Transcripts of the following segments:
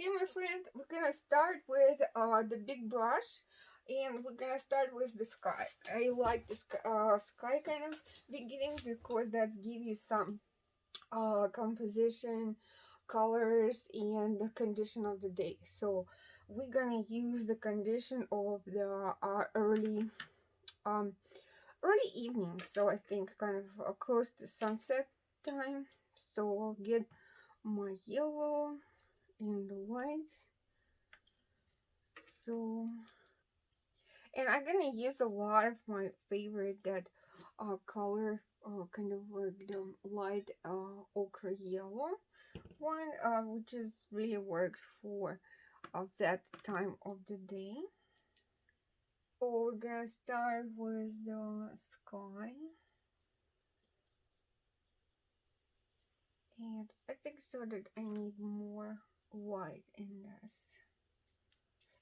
Okay, my friend, we're gonna start with the big brush, and we're gonna start with the sky. I like the sky kind of beginning because that give you some composition, colors, and the condition of the day. So we're gonna use the condition of the um, early evening. So I think kind of close to sunset time. So I'll get my yellow and the whites. So, and I'm gonna use a lot of my favorite that color, kind of like the light ochre yellow one, which is really works for that time of the day. So we're gonna start with the sky, and I think so that I need more white in this.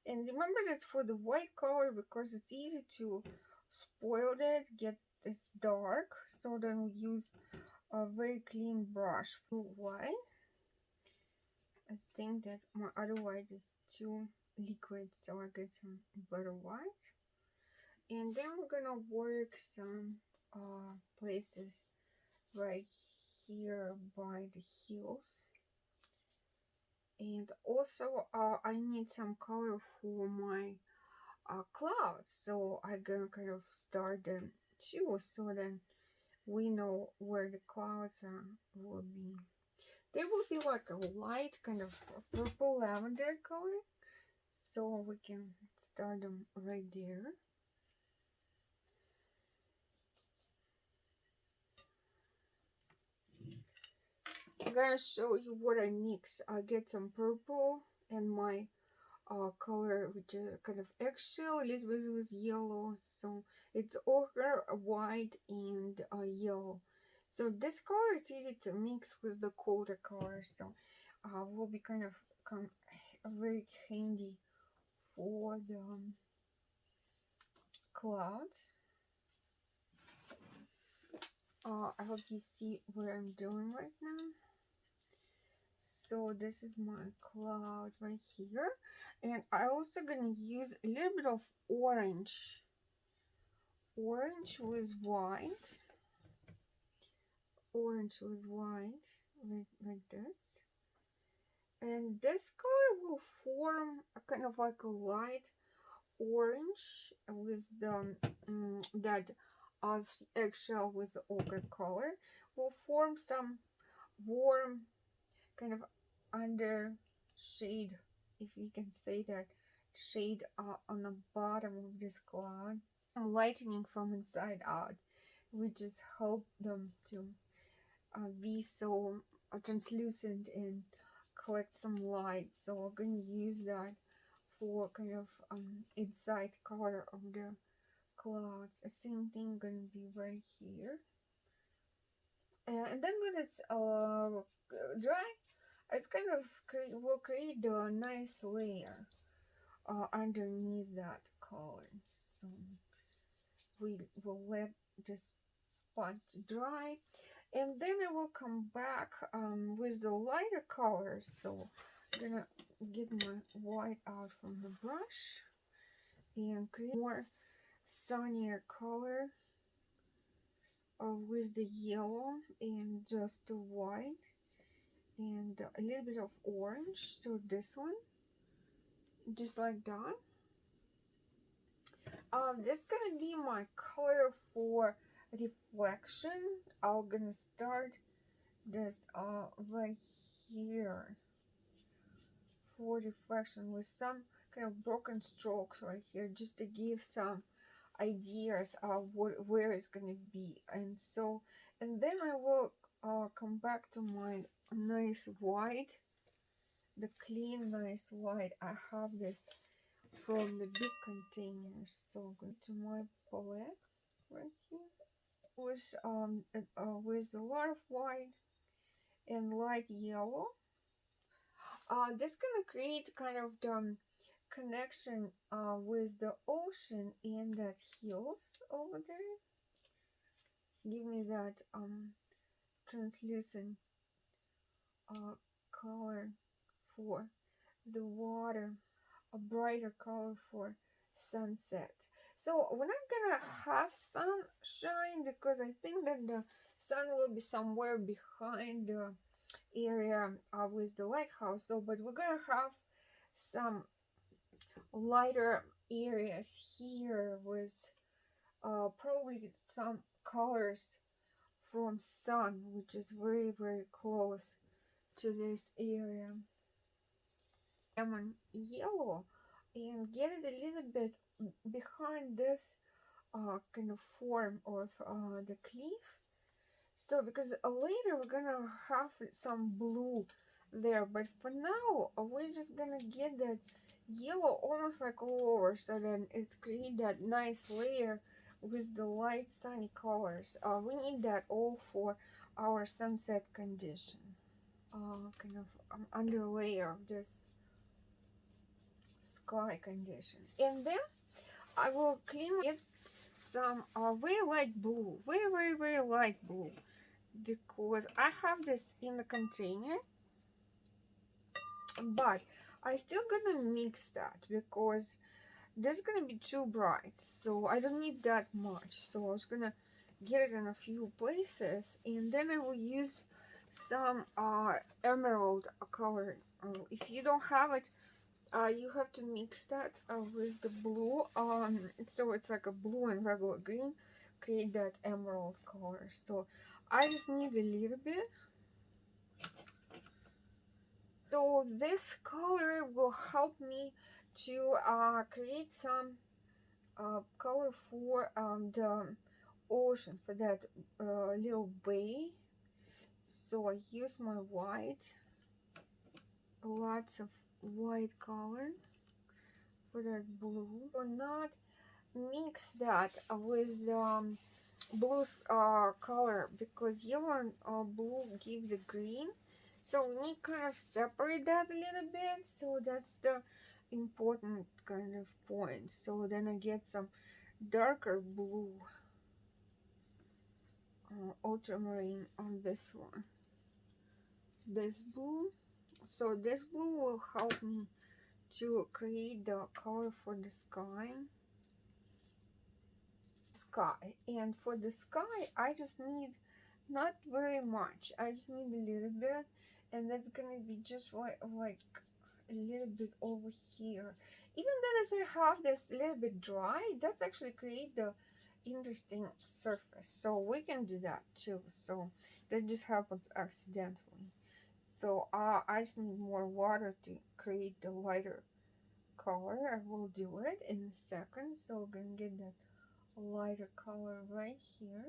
And remember that's for the white color because it's easy to spoil it, get this dark. So then we use a very clean brush for white. I think that my other white is too liquid, so I get some better white. And then we're gonna work some places right here by the heels. And also I need some color for my clouds, so I'm gonna kind of start them too, so then we know where the clouds are will be. They will be like a light kind of purple lavender color, so we can start them right there. I'm gonna show you what I mix. I get some purple and my color, which is kind of eggshell, a little bit with yellow, so it's ochre, white, and yellow. So this color is easy to mix with the colder color, so will be kind of very handy for the clouds. I hope you see what I'm doing right now. So this is my cloud right here, and I also gonna use a little bit of orange with white, like this. And this color will form a kind of like a light orange with the that as eggshell with the ochre color will form some warm kind of under shade, if you can say that, shade on the bottom of this cloud, lightening from inside out. We just help them to be so translucent and collect some light. So we're going to use that for kind of inside color of the clouds. The same thing going to be right here. And then when it's dry, it's kind of will create a nice layer underneath that color. So we will let this spot dry, and then I will come back with the lighter colors. So I'm gonna get my white out from the brush and create more sunnier color with the yellow and just the white and a little bit of orange. So this one, just like that. This is gonna be my color for reflection. I'm gonna start this right here for reflection with some kind of broken strokes right here, just to give some ideas of where it's gonna be. And so, and then I will come back to my nice white, the clean nice white. I have this from the big containers. So go to my palette right here with a lot of white and light yellow. This gonna create kind of the connection with the ocean and that hills over there. Give me that translucent color for the water, a brighter color for sunset. So we're not gonna have sunshine because I think that the sun will be somewhere behind the area with the lighthouse. So, but we're gonna have some lighter areas here with probably some colors from sun, which is very close to this area. Lemon yellow, and get it a little bit behind this kind of form of the cliff. So because later we're gonna have some blue there, but for now we're just gonna get that yellow almost like all over, so then it's create that nice layer with the light sunny colors. We need that all for our sunset condition. Kind of under layer of this sky condition, and then I will clean it some very light blue, very light blue, because I have this in the container, but I still gonna mix that because this is gonna be too bright, so I don't need that much. So I was gonna get it in a few places, and then I will use some emerald color. If you don't have it, you have to mix that with the blue, so it's like a blue and regular green, create that emerald color. So I just need a little bit. So this color will help me to create some color for the ocean, for that little bay. So I use my white, lots of white color for that blue. Do not mix that with the blue color, because yellow and blue give the green, so we need kind of separate that a little bit. So that's the important kind of point. So then I get some darker blue, ultramarine on this one, this blue. So this blue will help me to create the color for the sky. And for the sky I just need not very much, I just need a little bit, and that's gonna be just like a little bit over here. Even then, as I have this little bit dry, that's actually create the interesting surface, so we can do that too. So that just happens accidentally. So I just need more water to create the lighter color. I will do it in a second. So we're gonna get that lighter color right here.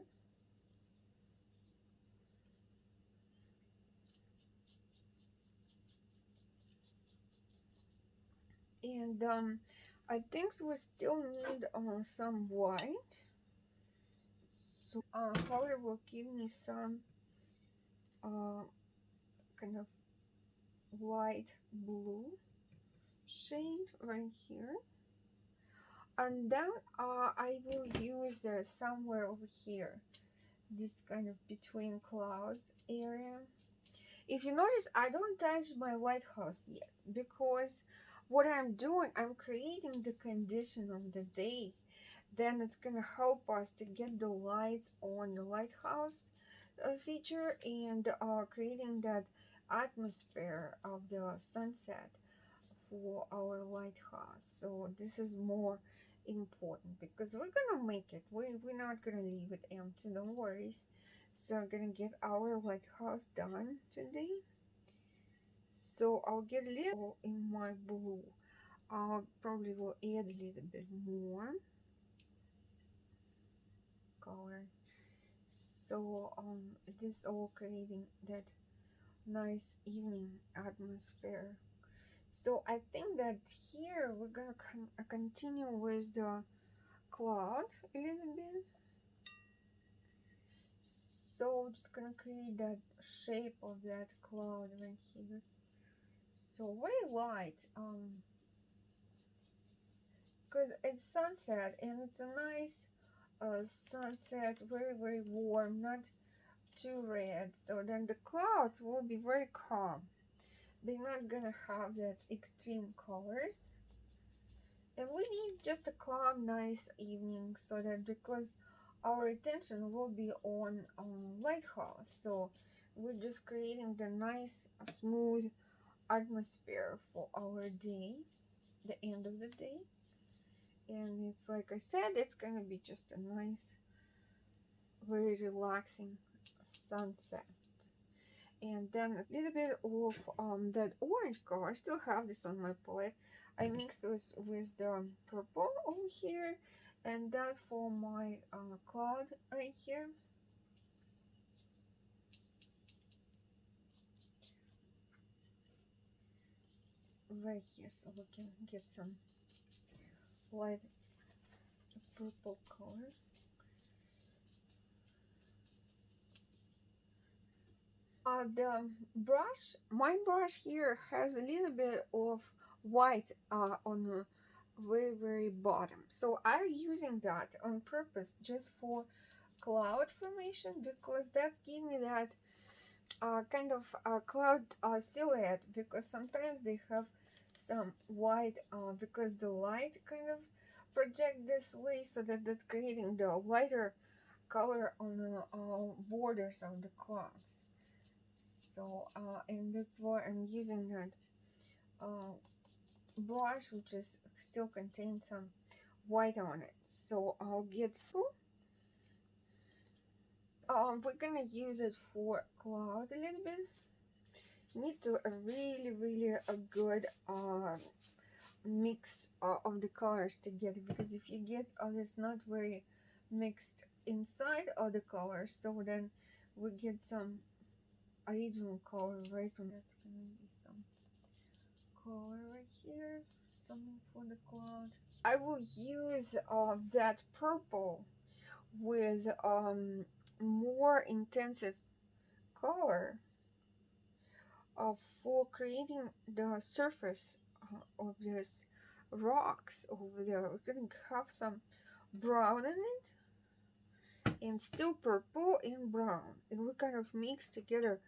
And I think we still need some white. So color will give me some kind of light blue shade right here. And then I will use there somewhere over here, this kind of between clouds area. If you notice, I don't touch my lighthouse yet, because what I'm doing, I'm creating the condition of the day. Then it's gonna help us to get the lights on the lighthouse feature, and creating that atmosphere of the sunset for our lighthouse. So this is more important because we're gonna make it. We're not gonna leave it empty, no worries. So I'm gonna get our lighthouse done today. So I'll get a little in my blue. I'll probably will add a little bit more color. So it is all creating that nice evening atmosphere. So I think that here we're gonna continue with the cloud a little bit. So just gonna create that shape of that cloud right here. So very light, because it's sunset and it's a nice sunset, very warm, not too red. So then the clouds will be very calm. they're not gonna have that extreme colors. And we need just a calm, nice evening, so that because our attention will be on lighthouse, so we're just creating the nice, smooth atmosphere for our day, the end of the day. And it's like I said, it's gonna be just a nice, very relaxing sunset. And then a little bit of that orange color. I still have this on my palette. I mixed this with the purple over here, and that's for my cloud right here. Right here, so we can get some light purple color. The brush, my brush here has a little bit of white on the very bottom, so I'm using that on purpose just for cloud formation, because that's giving me that kind of cloud silhouette, because sometimes they have some white because the light kind of project this way, so that that's creating the lighter color on the borders of the clouds. So and that's why I'm using that brush, which is still contains some white on it. So I'll get we're gonna use it for cloud a little bit. Need to a really a good mix of the colors together, because if you get this not very mixed inside of the colors, so then we get some original color right on. That's gonna be some color right here, something for the cloud. I will use that purple with more intensive color for creating the surface of this rocks over there. We're gonna have some brown in it, and still purple and brown, and we kind of mix together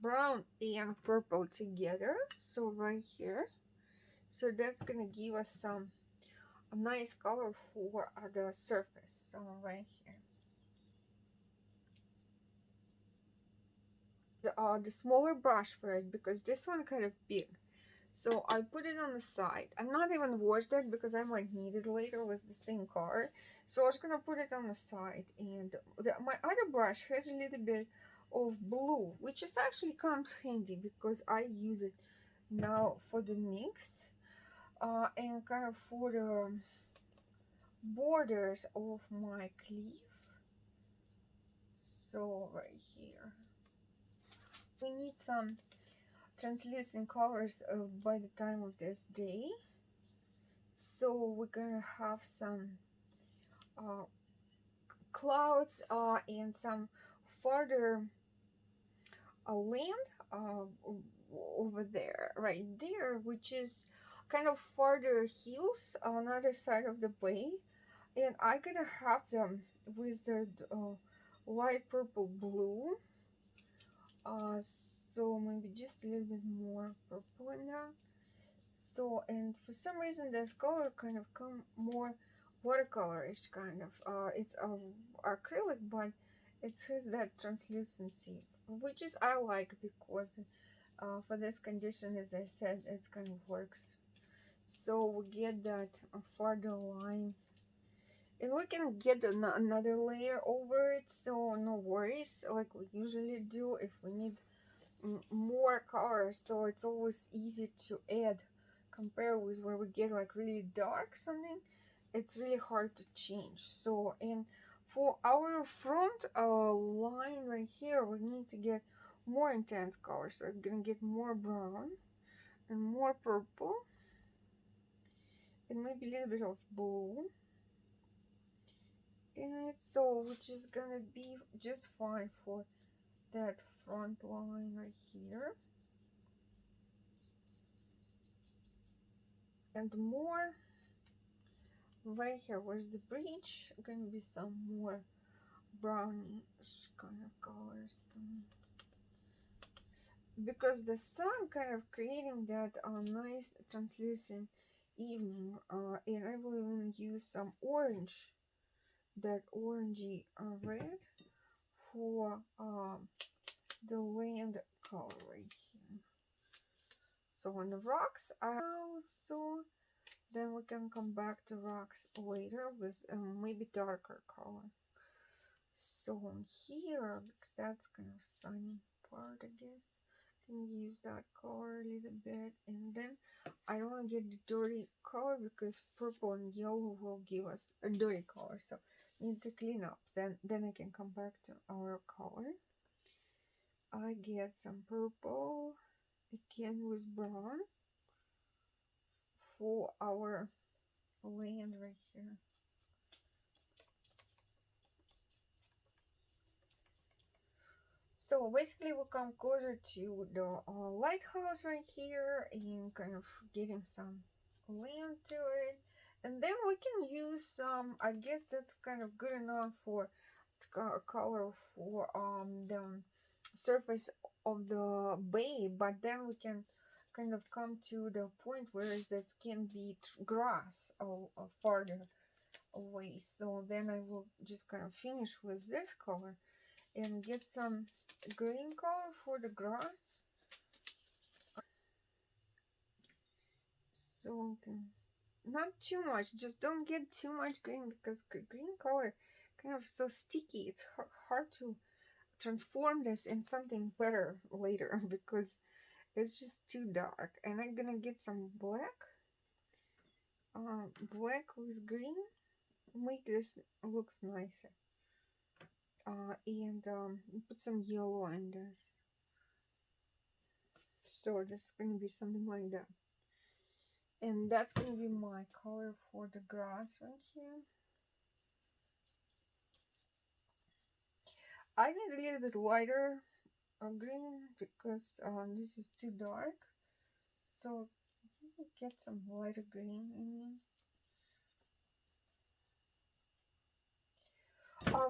brown and purple together, so right here. So that's gonna give us some a nice color for the surface, so right here. The smaller brush for it, because this one kind of big, so I put it on the side. I'm not even washed it because I might need it later with the same color, so I was gonna put it on the side. And my other brush has a little bit of blue, which is actually comes handy because I use it now for the mix and kind of for the borders of my cliff. So right here we need some translucent colors by the time of this day, so we're gonna have some clouds and some further land over there, right there, which is kind of further hills on other side of the bay. And I gotta have them with the light purple blue, so maybe just a little bit more purple in there. So, and for some reason this color kind of come more watercolorish kind of. It's acrylic, but it has that translucency, which is I like, because for this condition, as I said, it kind of works. So we get that further line, and we can get another layer over it, so no worries, like we usually do if we need more colors. So it's always easy to add, compare with where we get like really dark something, it's really hard to change. So, and for our front line right here, we need to get more intense colors, so we're gonna get more brown and more purple and maybe a little bit of blue in it, so which is gonna be just fine for that front line right here. And more right here, where's the bridge, gonna be some more brownish kind of colors. because the sun kind of creating that nice translucent evening, and I will even use some orange, that orangey red for the land color right here. So on the rocks I also, then we can come back to rocks later with maybe darker color. So on here, because that's kind of sunny part, I guess, can use that color a little bit. And then I don't want to get the dirty color because purple and yellow will give us a dirty color. So need to clean up. Then I can come back to our color. I get some purple again with brown for our land right here. So basically we come closer to the lighthouse right here and kind of getting some land to it. And then we can use some, I guess that's kind of good enough for color for the surface of the bay, but then we can kind of come to the point where that can be grass or farther away. So then I will just kind of finish with this color and get some green color for the grass. So not too much, just don't get too much green because green color kind of so sticky. It's hard to transform this in something better later because it's just too dark. And I'm gonna get some black, black with green, make this looks nicer. And put some yellow in this. So there's gonna be something like that. And that's gonna be my color for the grass right here. I need a little bit lighter green because this is too dark. So get some lighter green in me.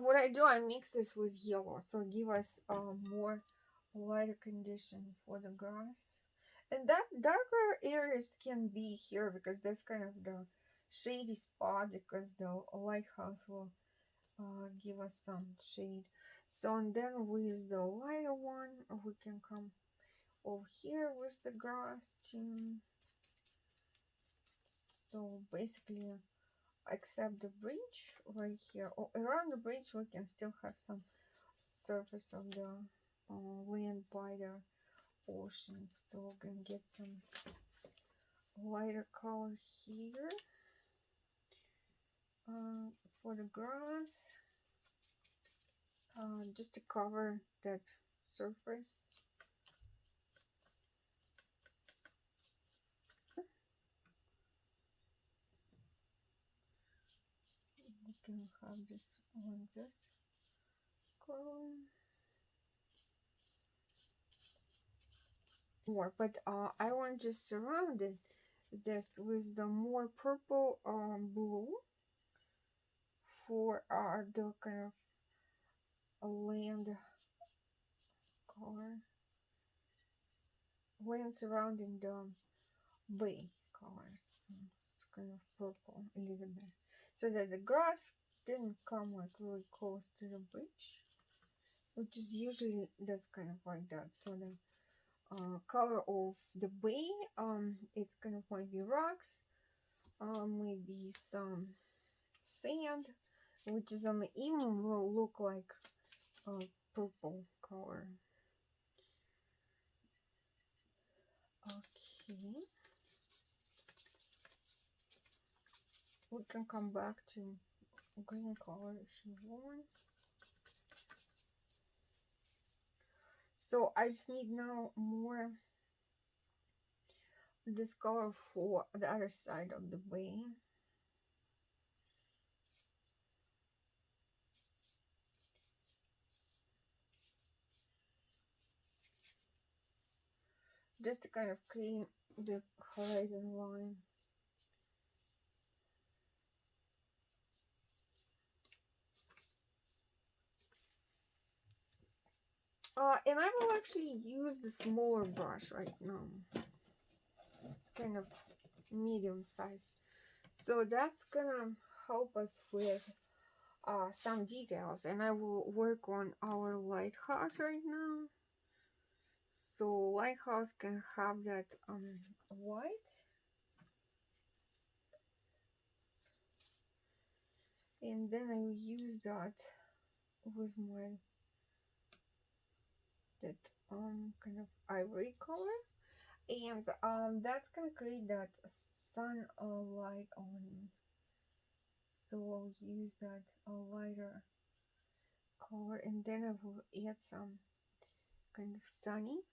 What I do, I mix this with yellow, so give us more lighter condition for the grass. And that darker areas can be here because that's kind of the shady spot because the lighthouse will give us some shade. So and then with the lighter one, we can come over here with the grass too. So basically, except the bridge right here, or around the bridge, we can still have some surface of the land by the ocean. So we're gonna get some lighter color here for the grass, just to cover that surface. We can have this like this color. More, but I want to just surround it this with the more purple blue for the kind of a land color, land surrounding the bay colors. So it's kind of purple a little bit, so that the grass didn't come like really close to the bridge, which is usually that's kind of like that. So the color of the bay, it's kind of might be rocks, maybe some sand, which is on the evening will look like a purple color. Okay, we can come back to green color if you want. So I just need now more this color for the other side of the bay. Just to kind of create the horizon line. And I will actually use the smaller brush right now, kind of medium size. So that's gonna help us with some details, and I will work on our lighthouse right now. So lighthouse can have that white, and then I will use that with my that kind of ivory color, and that's gonna create that sun light on. So I'll use that lighter color, and then I will add some kind of sunny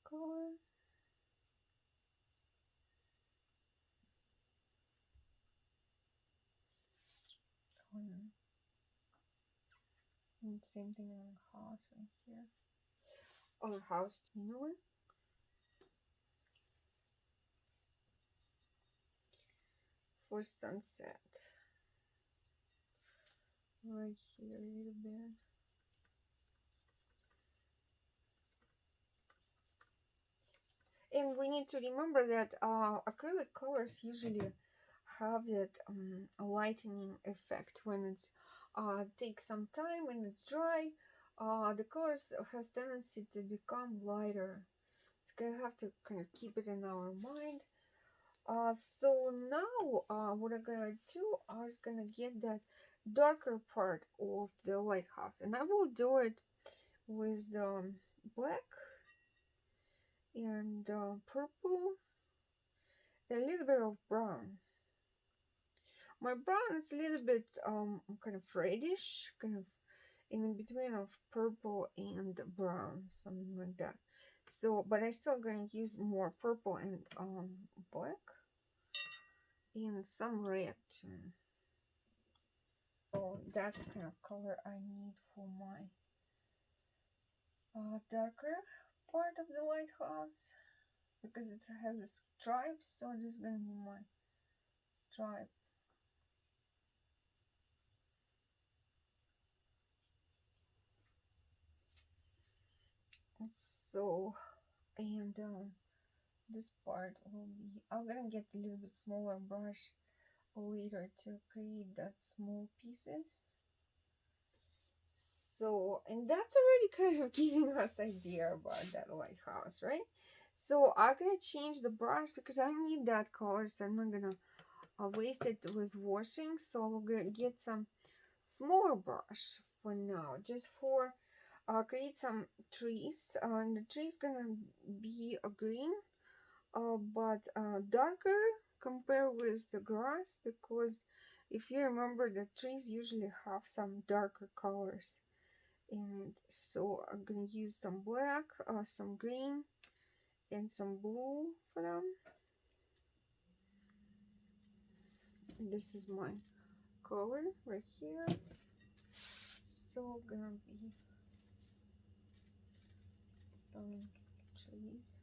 color. And same thing on the house right here. On the house, you know what? For sunset. Right here a little bit. And we need to remember that acrylic colors usually have that lightening effect when it's takes some time, when it's dry. The colors has tendency to become lighter. It's gonna have to kind of keep it in our mind. So now what I'm gonna do, I was gonna get that darker part of the lighthouse, and I will do it with the black and purple, a little bit of brown. My brown is a little bit kind of reddish, kind of in between of purple and brown, something like that. So, but I still gonna use more purple and black and some red too. So that's kind of color I need for my darker part of the lighthouse, because it has a stripe, so this is gonna be my stripe. So, and this part will be, I'm gonna get a little bit smaller brush later to create that small pieces. So, and that's already kind of giving us idea about that lighthouse, right? So I'm gonna change the brush because I need that color, so I'm not gonna waste it with washing. So I'm gonna get some smaller brush for now, just for create some trees. And the tree's gonna be a green, but darker compared with the grass, because if you remember, the trees usually have some darker colors. And so I'm gonna use some black, some green, and some blue for them. And this is my color right here. So gonna be some trees,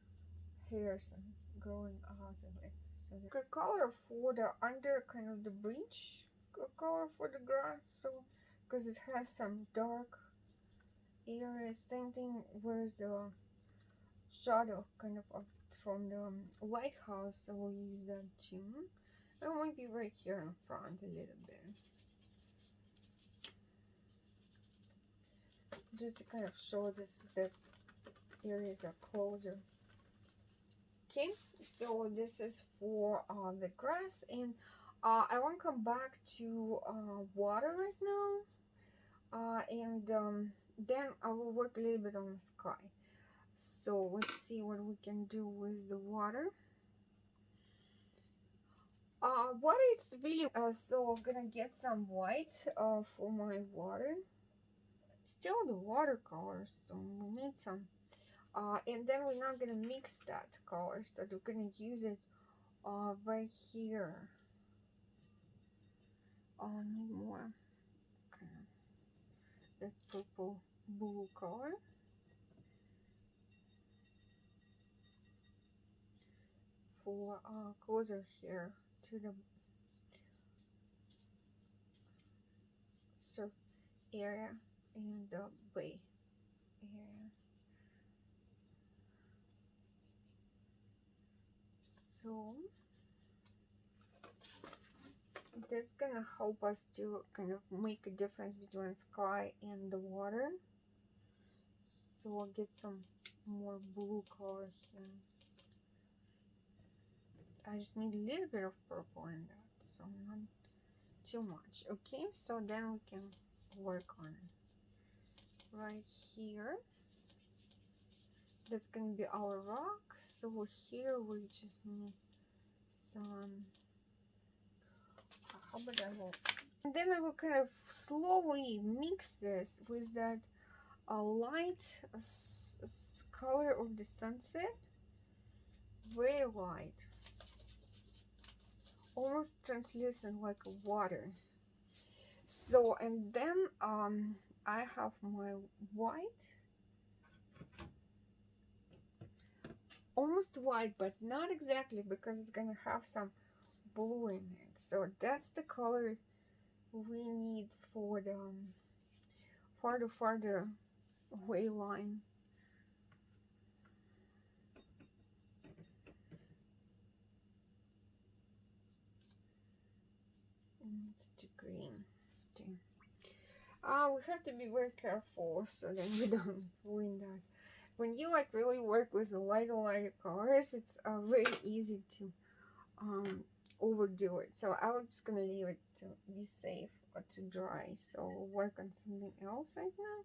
hairs and growing out of it. So the color for the under kind of the bridge, color for the grass. So because it has some dark areas, same thing with the shadow kind of from the lighthouse. So we'll use that too. And maybe right here in front a little bit, just to kind of show this areas are closer. Okay, so this is for the grass, and I want to come back to water right now, and then I will work a little bit on the sky. So let's see what we can do with the water. What is really so I'm gonna get some white for my water. Still the watercolor, so we need some. And then we're not gonna mix that colors, so we're gonna use it right here. I need more kind of that purple blue color for closer here to the surf area and the bay. area. So this gonna help us to kind of make a difference between sky and the water. So I'll get some more blue color here. I just need a little bit of purple in that, so not too much. Okay, so then we can work on it right here. That's gonna be our rock. So here we just need some, how about I will, and then I will kind of slowly mix this with that light color of the sunset, very light, almost translucent like water. So, and then I have my white, almost white, but not exactly, because it's gonna have some blue in it. So that's the color we need for the farther away line. And it's too green. We have to be very careful so then we don't ruin that. When you like really work with the lighter colors, it's very easy to overdo it. So I'm just gonna leave it to be safe or to dry. So we'll work on something else right now.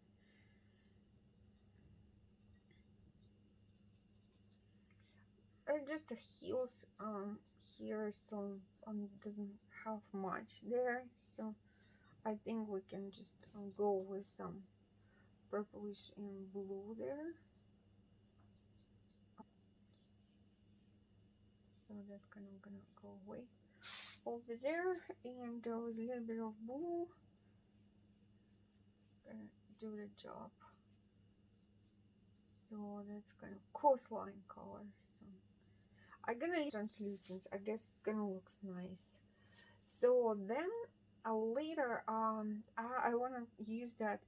Just the heels here, so doesn't have much there, so I think we can just go with some purplish and blue there. So that's kind of gonna go away over there, and with a little bit of blue, gonna do the job. So that's kind of coastline color. So I'm gonna use translucence. I guess it's gonna look nice. So then later I want to use that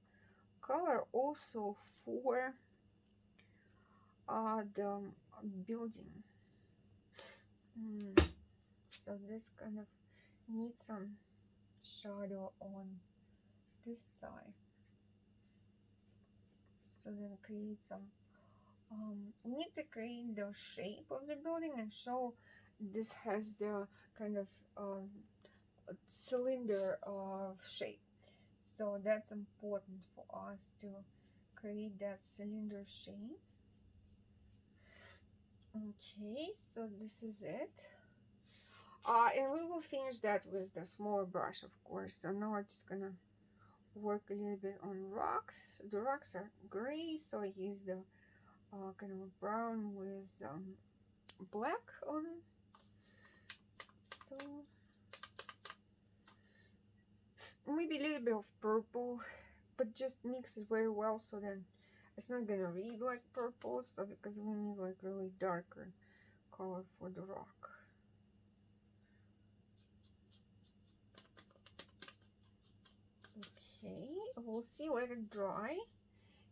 color also for the building. So this kind of needs some shadow on this side, so then create some need to create the shape of the building and show this has the kind of cylinder of shape. So that's important for us to create that cylinder shape. Okay, so this is it. And we will finish that with the smaller brush, of course. So now I'm just gonna work a little bit on rocks. The rocks are gray, so I use the kind of brown with black on. So maybe a little bit of purple, but just mix it very well, so then it's not gonna read like purple. So because we need like really darker color for the rock. Okay, we'll see, let it dry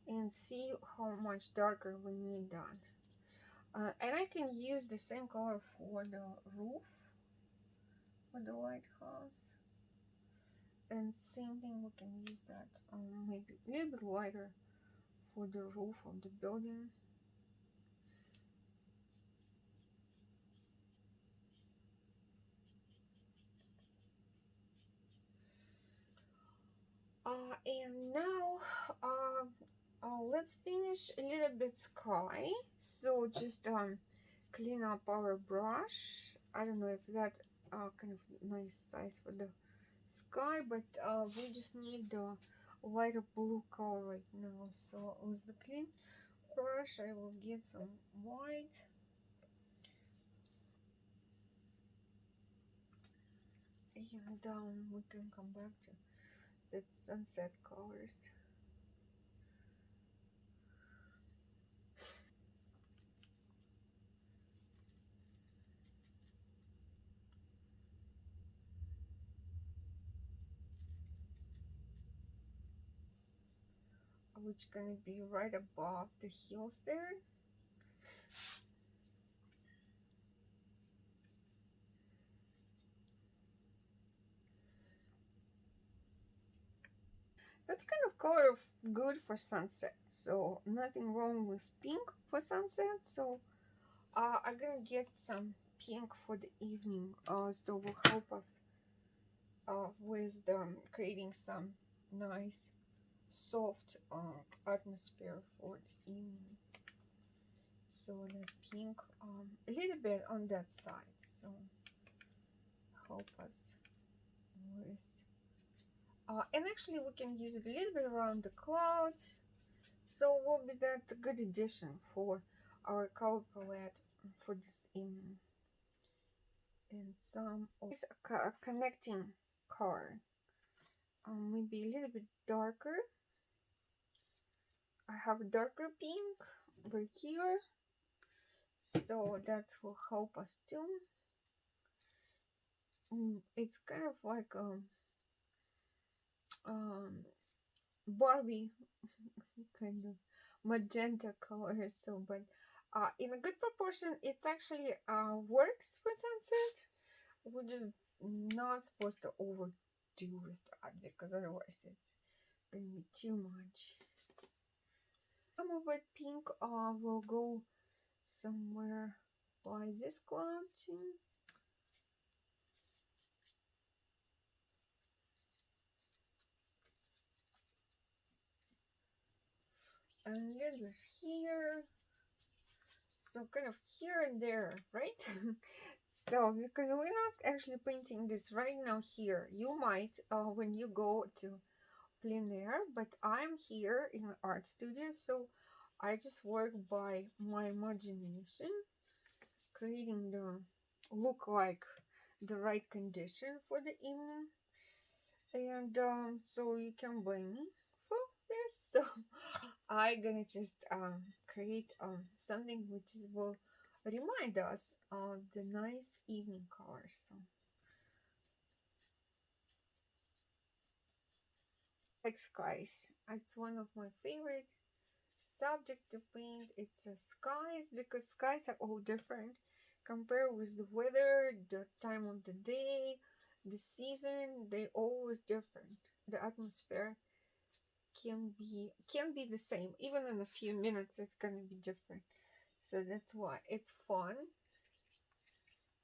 and see how much darker we need that. And I can use the same color for the roof, for the lighthouse. And same thing, we can use that maybe a little bit lighter for the roof of the building. And now let's finish a little bit sky. So just clean up our brush. I don't know if that kind of nice size for the sky, but we just need the lighter blue color right now. So with the clean brush I will get some white, and we can come back to that sunset colors. which gonna be right above the heels there. That's kind of color good for sunset, so nothing wrong with pink for sunset. So I'm gonna get some pink for the evening, so will help us with the creating some nice soft atmosphere for the evening. So the pink a little bit on that side, so help us with and actually we can use it a little bit around the clouds, so will be that a good addition for our color palette for this evening. And some of a connecting color, maybe a little bit darker. I have a darker pink right here, so that will help us too. It's kind of like Barbie kind of magenta color, so but in a good proportion. It's actually works with sunset. We're just not supposed to overdo with that because otherwise it's gonna be too much. Some of it pink will go somewhere by this cloud too. And a little bit here. So kind of here and there, right? So because we're not actually painting this right now here. You might when you go to plein air, but I'm here in an art studio, so I just work by my imagination, creating the look like the right condition for the evening. And so you can blame me for this. So I gonna just create something which is will remind us of the nice evening colors. So like skies, it's one of my favorite subject to paint. It's skies because skies are all different compared with the weather, the time of the day, the season. They always different. The atmosphere can be the same. Even in a few minutes, it's gonna be different. So that's why it's fun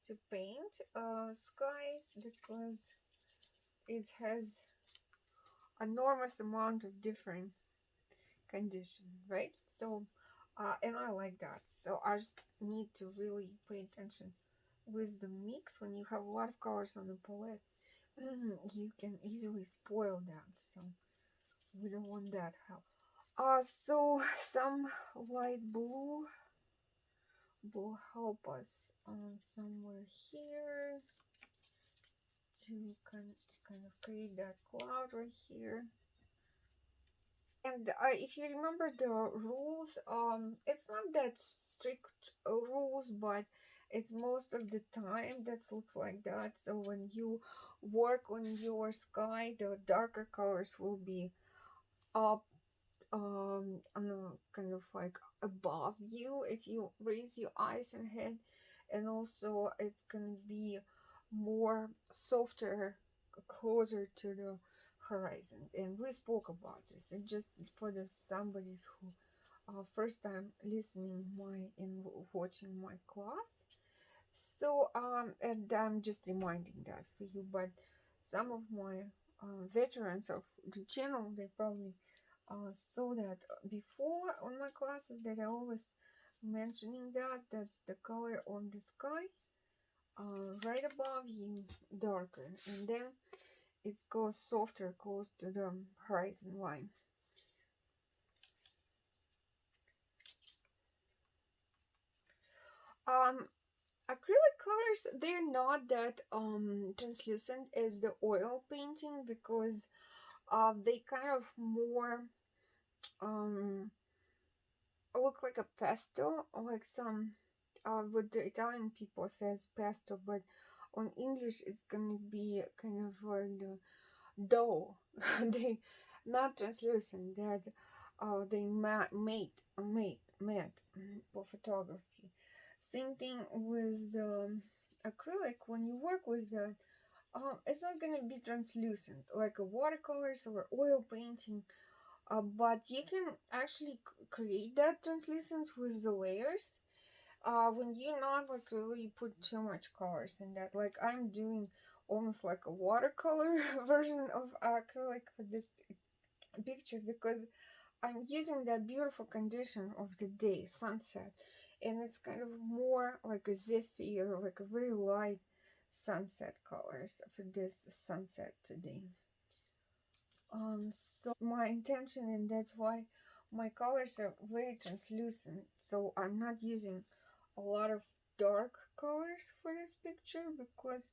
to paint skies because it has enormous amount of different condition, right? So and I like that, so I just need to really pay attention with the mix. When you have a lot of colors on the palette, you can easily spoil that, so we don't want that. How so some light blue will help us somewhere here to kind of create that cloud right here. And if you remember the rules, it's not that strict rules, but it's most of the time that looks like that. So when you work on your sky, the darker colors will be up, on a kind of like above you if you raise your eyes and head, and also it's gonna be more softer, closer to the horizon. And we spoke about this, and just for the somebody's who first time listening my and watching my class. So and I'm just reminding that for you, but some of my veterans of the channel, they probably saw that before on my classes, that I always mentioning that that's the color on the sky, right above you, darker, and then it goes softer close to the horizon line. Acrylic colors, they're not that translucent as the oil painting because they kind of more um look like a pesto, like some what the Italian people says pesto, but on English it's gonna be kind of like the dough. They not translucent, they're they met for photography. Same thing with the acrylic. When you work with the it's not gonna be translucent like a watercolors or oil painting, but you can actually create that translucence with the layers when you not like really put too much colors in that. Like I'm doing almost like a watercolor version of acrylic for this picture because I'm using that beautiful condition of the day, sunset, and it's kind of more like a ziffy or like a very light sunset colors for this sunset today. So my intention, and that's why my colors are very translucent. So I'm not using a lot of dark colors for this picture because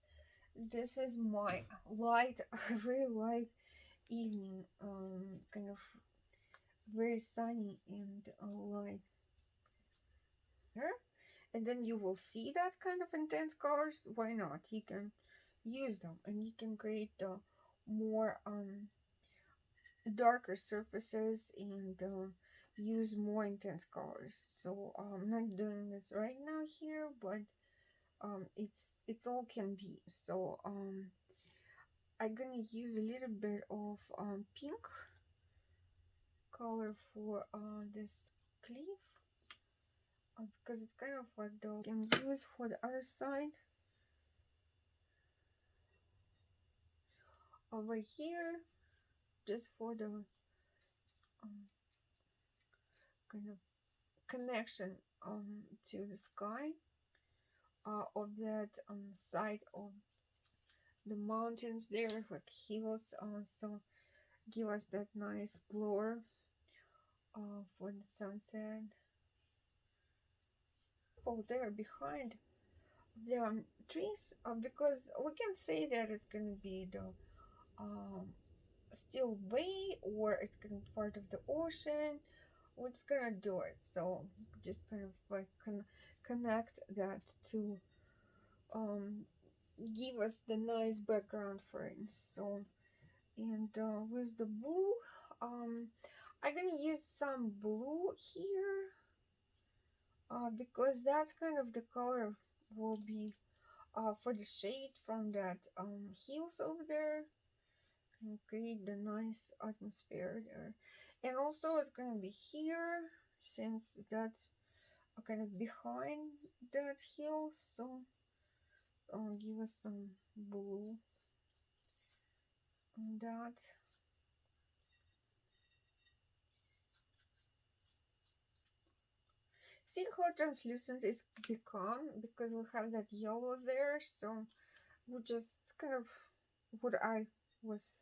this is my light, very light evening, kind of very sunny and light here. And then you will see that kind of intense colors. Why not? You can use them and you can create the more darker surfaces and use more intense colors. So I'm not doing this right now here, but it's all can be. So I'm gonna use a little bit of pink color for this cliff because it's kind of like the can use for the other side over here, just for the kind of connection to the sky of that side of the mountains there, like hills. So give us that nice blur for the sunset. Oh, there behind the trees, because we can say that it's gonna be the um, still bay or it's gonna be part of the ocean. We're just gonna do it. So just kind of like connect that to um, give us the nice background for it. So and with the blue, I'm gonna use some blue here because that's kind of the color will be for the shade from that hills over there and create the nice atmosphere there. And also it's gonna be here since that's kind of behind that hill, so give us some blue on that. See how translucent it's become because we have that yellow there, so we just kind of what I was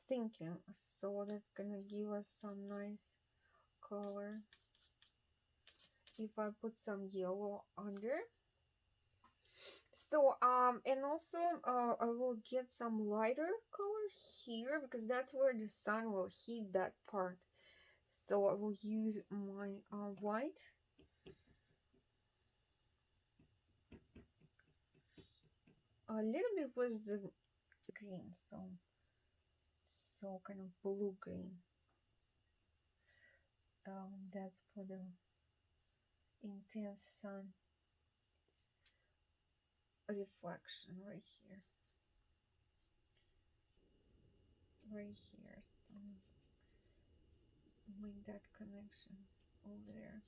thinking. So that's gonna give us some nice color if I put some yellow under. So and also I will get some lighter color here because that's where the sun will hit that part. So I will use my white. A little bit was the green, so kind of blue green. That's for the intense sun reflection right here, so make that connection over there,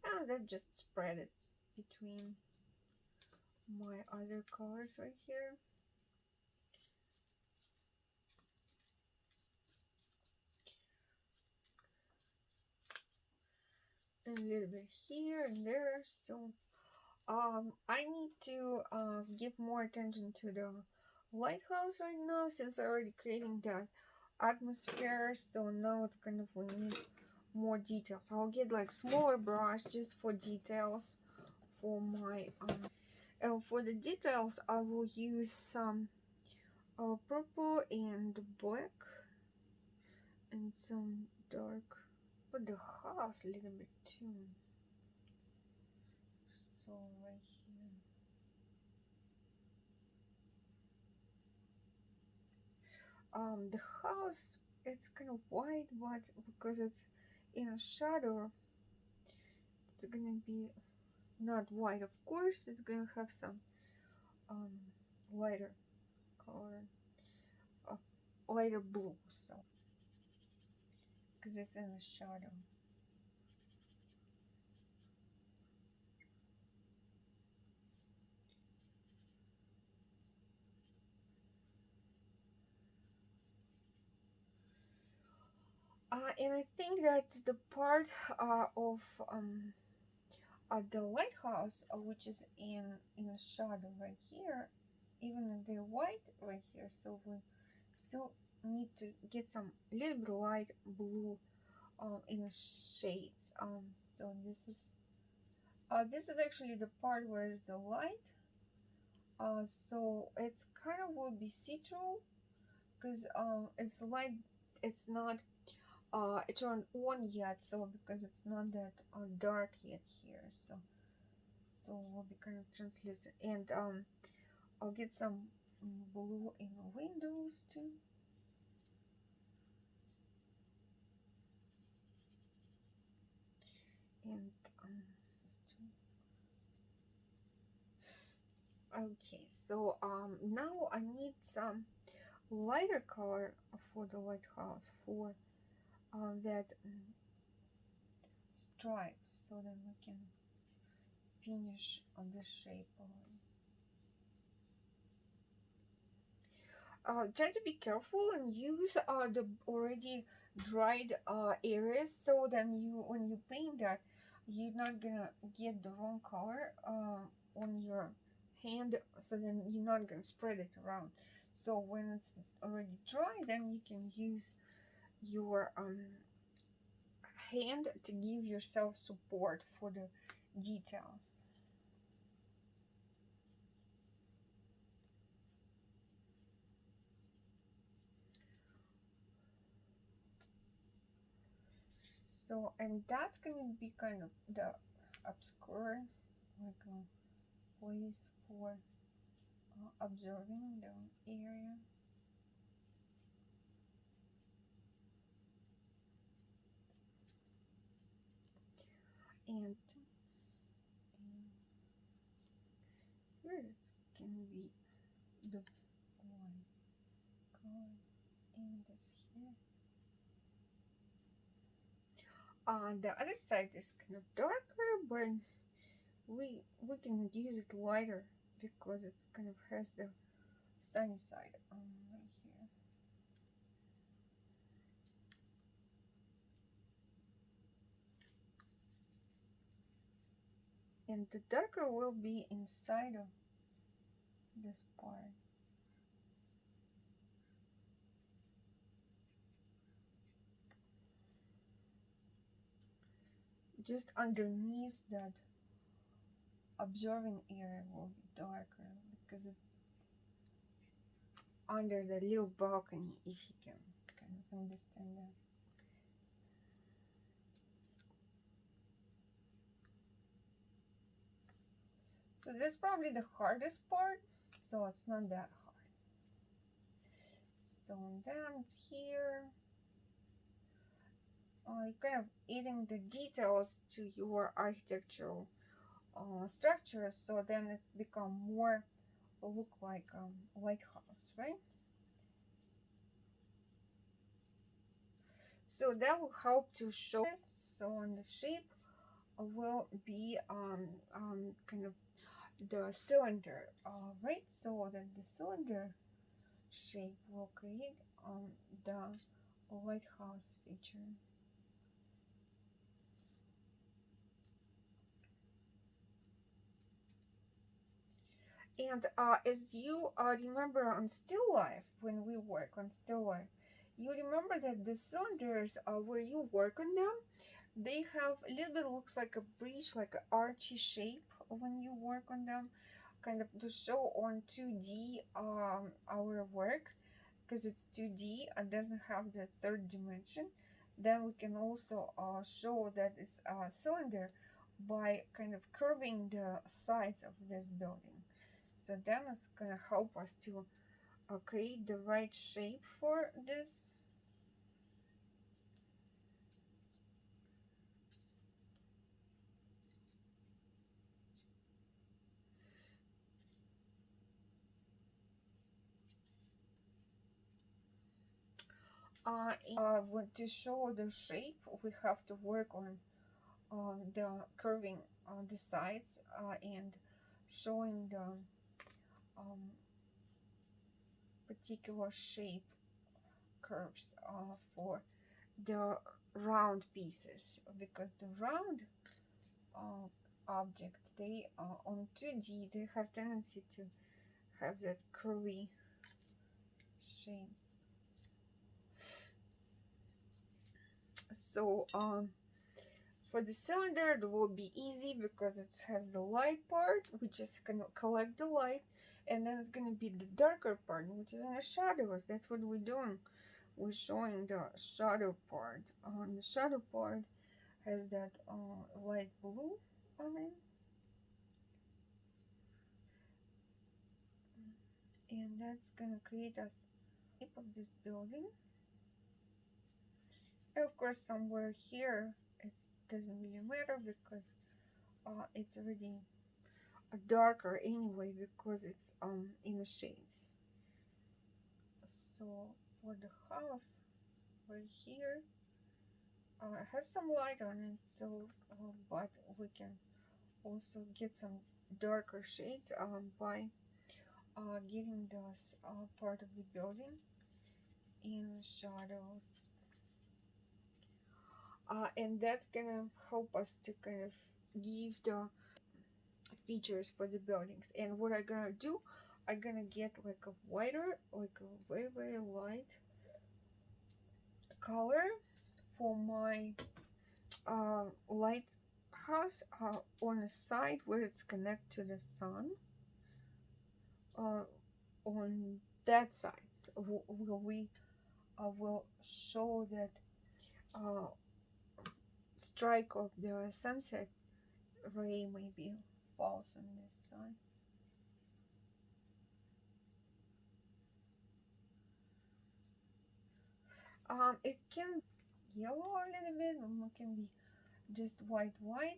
and then just spread it between my other colors right here. And a little bit here and there. So I need to give more attention to the lighthouse right now since I'm already creating that atmosphere. So now it's kind of we need more details. I'll get like smaller brush just for details for my and for the details I will use some purple and black and some dark for the house a little bit too. So right here. The house it's kind of white, but because it's in a shadow, it's gonna be not white. Of course, it's gonna have some um lighter color, of lighter blue, so because it's in the shadow. And I think that's the part of the lighthouse, which is in a shadow right here, even if they're white right here. So we still need to get some little bit light blue in the shades. So this is actually the part where is the light. So it's kind of will be see-through because it's light. It's not turned on yet, so because it's not that dark yet here, so will be kind of translucent. And I'll get some blue in the windows too. And okay, so now I need some lighter color for the lighthouse for that stripes, so then we can finish on the shape of it. Try to be careful and use the already dried areas, so then you when you paint that, you're not gonna get the wrong color on your hand, so then you're not gonna spread it around. So when it's already dry, then you can use your hand to give yourself support for the details. So, and that's gonna be kind of the obscure, like a place for observing the area. And here is gonna be the white color, and this here. The other side is kind of darker, but we can use it lighter because it's kind of has the sunny side right here. And the darker will be inside of this part. Just underneath that observing area will be darker because it's under the little balcony, if you can kind of understand that. So that's probably the hardest part, so it's not that hard. So then it's here. You kind of adding the details to your architectural structure, so then it's become more look like lighthouse, right? So that will help to show it. So on the shape will be kind of the cylinder, right? So that the cylinder shape will create the lighthouse feature. And as you remember on still life, when we work on still life, you remember that the cylinders where you work on them, they have a little bit looks like a bridge, like an archy shape when you work on them, kind of to show on 2D our work, because it's 2D and doesn't have the third dimension. Then we can also show that it's a cylinder by kind of curving the sides of this building. So then it's gonna help us to create the right shape for this. To show the shape, we have to work on the curving on the sides and showing the particular shape curves for the round pieces, because the round uh, object, they on 2D, they have tendency to have that curvy shape. So for the cylinder, it will be easy because it has the light part, which is going to collect the light, and then it's going to be the darker part, which is in the shadows. That's what we're doing. We're showing the shadow part. The shadow part has that light blue on it, and that's going to create a shape of this building. And of course, somewhere here, it doesn't really matter because it's already darker anyway because it's in the shades. So for the house right here, it has some light on it, so but we can also get some darker shades by getting this part of the building in shadows, and that's gonna help us to kind of give the features for the buildings. And what I'm gonna do, I'm gonna get like a whiter, like a very very light color for my lighthouse on the side where it's connected to the sun. On that side, we will show that uh, strike of the sunset ray maybe falls on this side. It can be yellow a little bit, and it can be just white,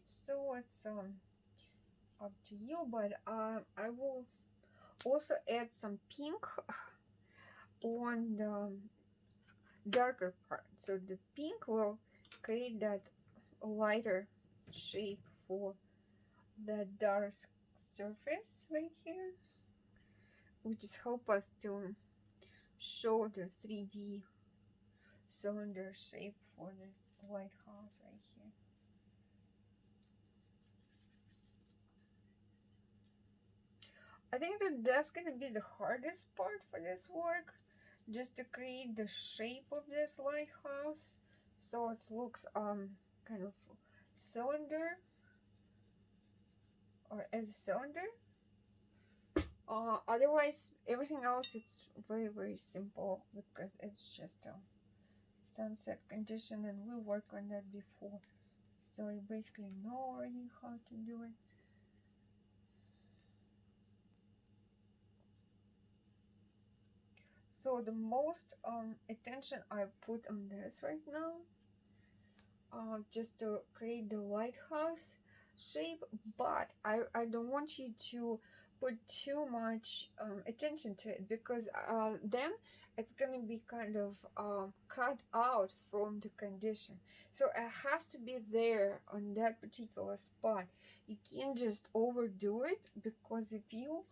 so it's up to you. But I will also add some pink on the darker part, so the pink will create that lighter shape for the dark surface right here, which is help us to show the 3D cylinder shape for this lighthouse right here. I think that that's gonna be the hardest part for this work, just to create the shape of this lighthouse so it looks kind of cylinder, or as a cylinder. Otherwise everything else it's very very simple because it's just a sunset condition and we worked on that before, so you basically know already how to do it. So the most attention I put on this right now, just to create the lighthouse shape, but I don't want you to put too much attention to it, because then it's gonna be kind of cut out from the condition. So it has to be there on that particular spot. You can't just overdo it, because if you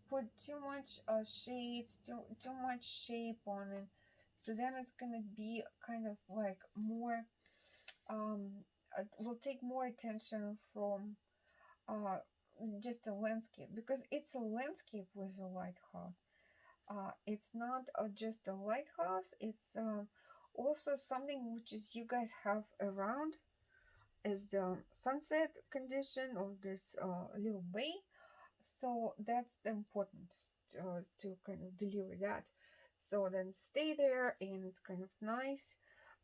put too much shades, too much shape on it, so then it's gonna be kind of like more um, will take more attention from uh, just a landscape, because it's a landscape with a lighthouse. It's not just a lighthouse, it's also something which is you guys have around as the sunset condition of this little bay. So that's the importance to kind of deliver that. So then stay there, and it's kind of nice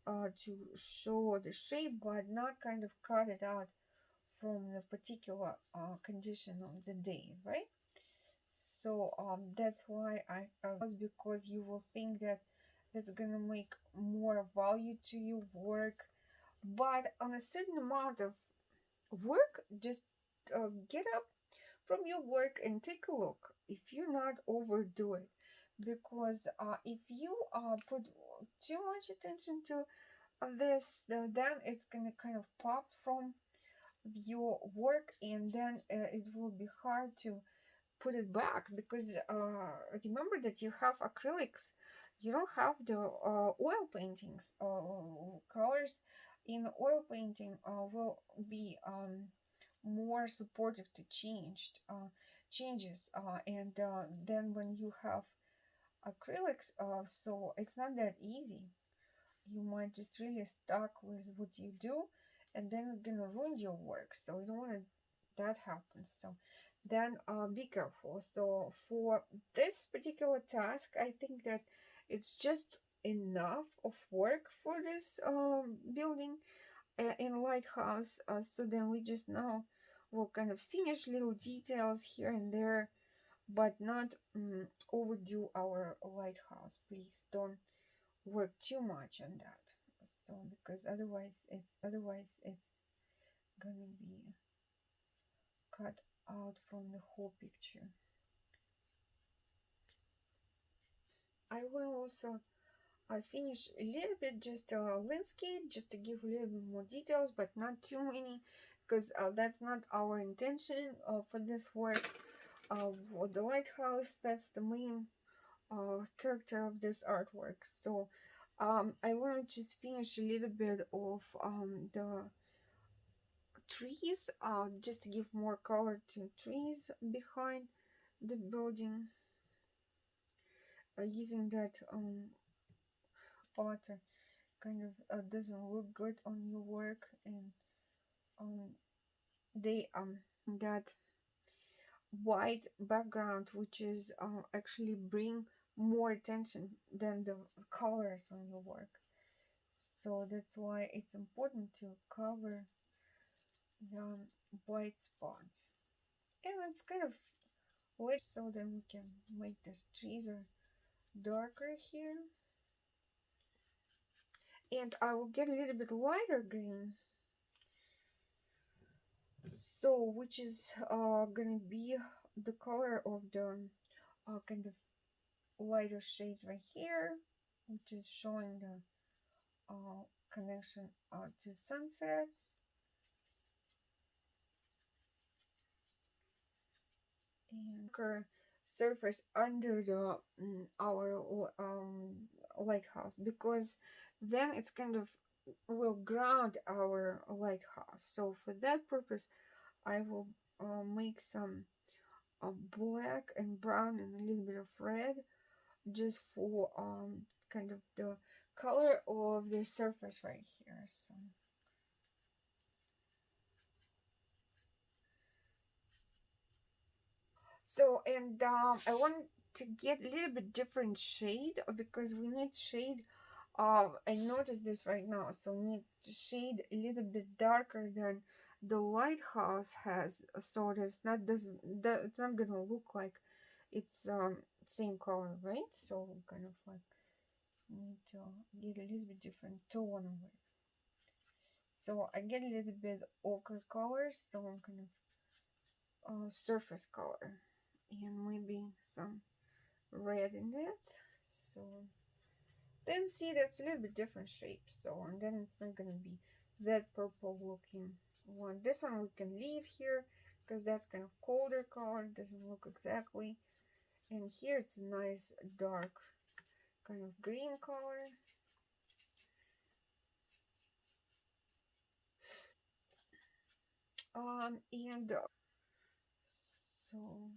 to show the shape, but not kind of cut it out from the particular condition of the day, right? So that's why I was, because you will think that that's gonna make more value to your work, but on a certain amount of work, just get up from your work and take a look if you not overdo it, because if you put too much attention to this, then it's gonna kind of pop from your work, and then it will be hard to put it back, because remember that you have acrylics, you don't have the oil paintings. Colors in oil painting will be more supportive to changes, and then when you have acrylics, so it's not that easy. You might just really stuck with what you do, and then it's gonna ruin your work, so you don't want that happens. So then be careful. So for this particular task, I think that it's just enough of work for this building in lighthouse. So then we just now will kind of finish little details here and there, but not overdo our lighthouse. Please don't work too much on that. So because otherwise it's gonna be cut out from the whole picture. I will also finish a little bit, just a landscape, just to give a little bit more details, but not too many, because that's not our intention for this work. For the lighthouse, that's the main character of this artwork. So I want to just finish a little bit of the trees, just to give more color to trees behind the building, using that spot kind of doesn't look good on your work, and um, they that white background, which is actually bring more attention than the colors on your work. So that's why it's important to cover the white spots, and it's kind of late, so then we can make this trees are darker here, and I will get a little bit lighter green, so which is gonna be the color of the kind of lighter shades right here, which is showing the connection to sunset. And surface under the our lighthouse, because then it's kind of will ground our lighthouse. So for that purpose, I will make some black and brown and a little bit of red, just for kind of the color of the surface right here. So and I want to get a little bit different shade, because we need shade. I noticed this right now, so we need to shade a little bit darker than the lighthouse has, so it's not doesn't it's not gonna look like it's same color, right? So kind of like need to get a little bit different tone of it. So I get a little bit ochre colors, so I'm kind of surface color, and maybe some red in it. So then see, that's a little bit different shape. So and then it's not gonna be that purple looking one. This one we can leave here, because that's kind of colder color, doesn't look exactly. And here it's a nice dark kind of green color. And so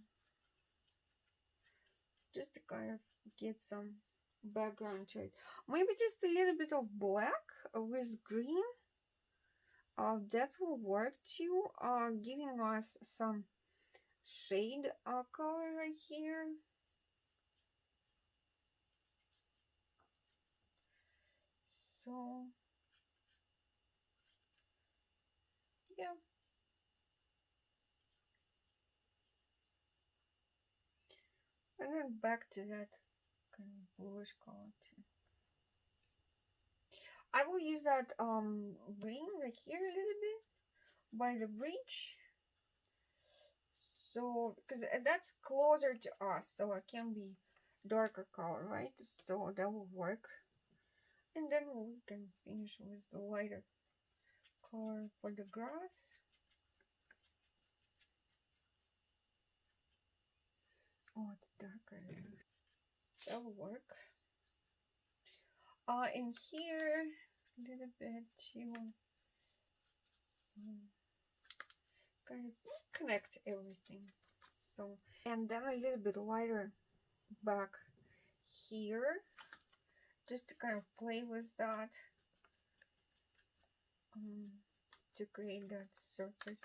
just to kind of get some background to it, maybe just a little bit of black with green, that will work too, giving us some shade color right here. So yeah, and then back to that kind of bluish color too. I will use that green right here a little bit by the bridge, so because that's closer to us, so it can be darker color, right? So that will work. And then we can finish with the lighter color for the grass. Oh, it's darker there. That will work. In here, a little bit too. So kind of connect everything. So, and then a little bit lighter back here, just to kind of play with that, to create that surface.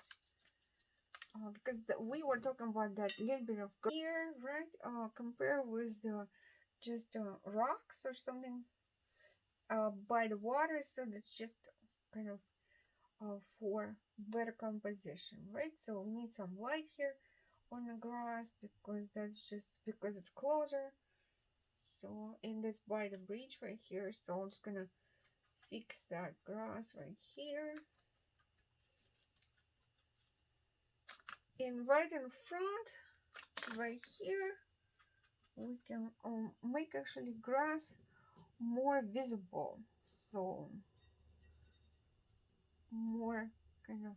Because we were talking about that little bit of here, right? Compare with the just rocks or something by the water, so that's just kind of for better composition, right? So we need some light here on the grass because that's just because it's closer. So, and it's by the bridge right here, so I'm just gonna fix that grass right here. And right in front, right here, we can make actually grass more visible, so more kind of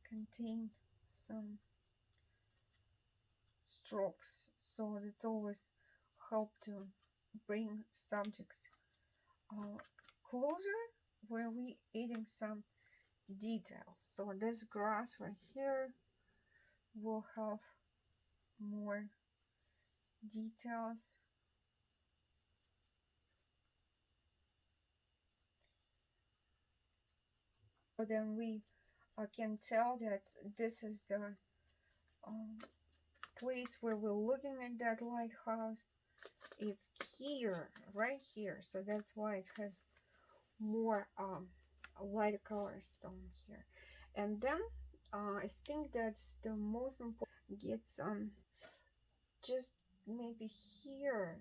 contain some strokes, so it's always help to bring subjects closer where we adding some details. So this grass right here will have more details. But then we can tell that this is the place where we're looking at that lighthouse. It's here, right here. So that's why it has more lighter colors on here. And then I think that's the most important. Get some just maybe here,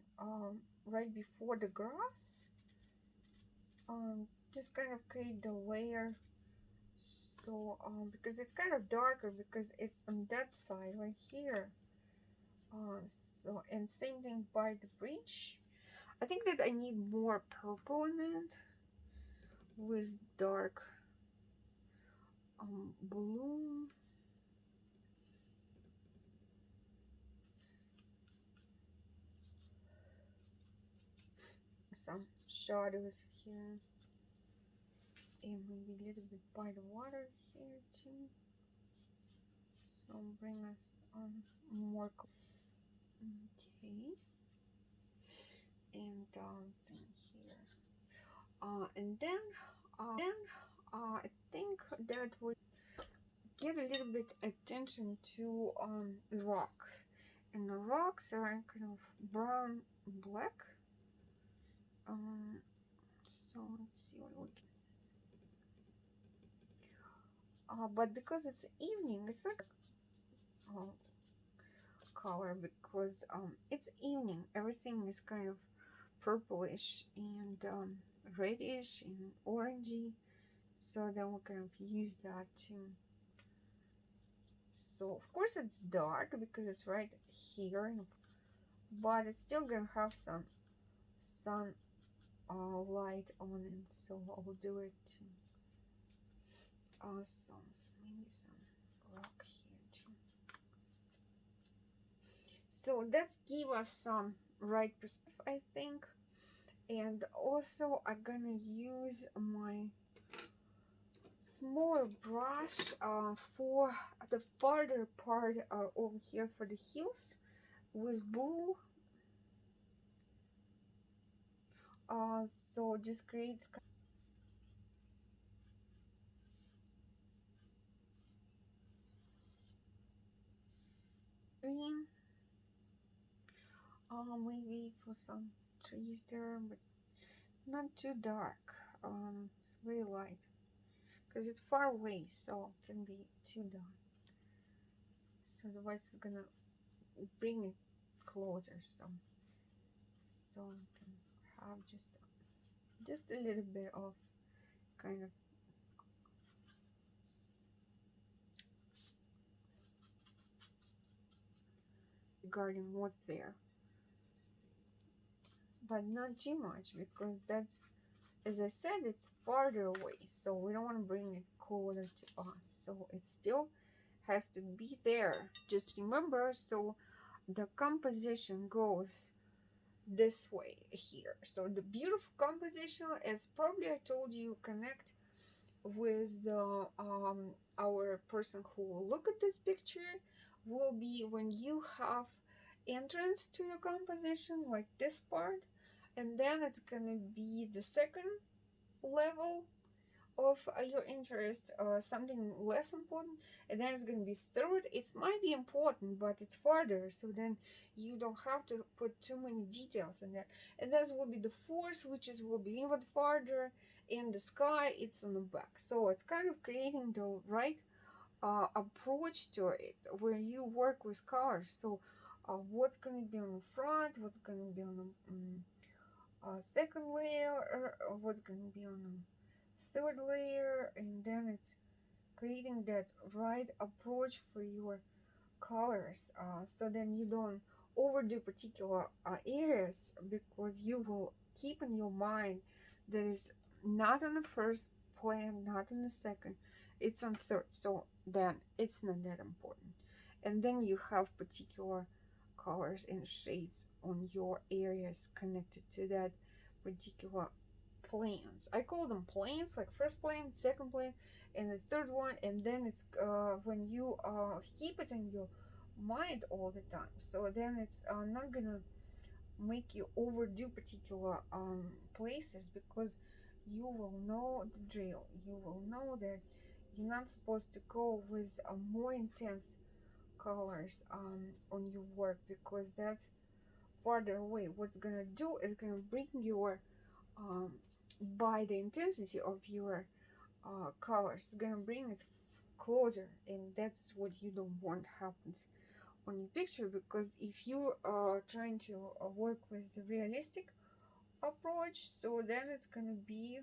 right before the grass. Just kind of create the layer. So because it's kind of darker because it's on that side right here. So, and same thing by the bridge. I think that I need more purple in it with dark blue. Some shadows here. And maybe a little bit by the water here too. So bring us more. Okay. And same here. And then I think that we get a little bit attention to rocks, and the rocks are kind of brown black. So let's see what we can. But because it's evening, it's like color because it's evening. Everything is kind of purplish and reddish and orangey. So then we kind of use that too. So of course it's dark because it's right here, but it's still gonna have some sun light on it. So I'll do it too. Awesome. So maybe some rock here too. So that's give us some right perspective, I think. And also I'm gonna use my smaller brush for the farther part over here for the heels with blue. So just creates green, maybe for some trees there, but not too dark. It's very light because it's far away, so it can be too dark. So otherwise, we're gonna bring it closer, so we can have just a little bit of kind of regarding what's there. but not too much, because that's, as I said, it's farther away, so we don't want to bring it closer to us. So it still has to be there. Just remember, so the composition goes this way here. So the beautiful composition, as probably I told you, connect with the our person who will look at this picture, will be when you have entrance to your composition, like this part, and then it's gonna be the second level of your interest, or something less important, and then it's going to be third. It might be important, but it's farther, so then you don't have to put too many details in there. And this will be the fourth, which is will be even farther, and the sky, it's on the back. So it's kind of creating the right approach to it where you work with colors. So what's going to be on the front, what's going to be on the second layer, or what's going to be on the third layer, and then it's creating that right approach for your colors, so then you don't overdo particular areas, because you will keep in your mind that is not on the first plan, not on the second, it's on third, so then it's not that important. And then you have particular colors and shades on your areas connected to that particular plans. I call them plans, like first plane, second plane, and the third one. And then it's when you keep it in your mind all the time, so then it's not gonna make you overdo particular places, because you will know the drill. You will know that you're not supposed to go with more intense colors on your work, because that's farther away. What's gonna do is gonna bring your um, by the intensity of your colors, it's gonna bring it closer, and that's what you don't want happens on your picture. Because if you are trying to work with the realistic approach, so then it's gonna be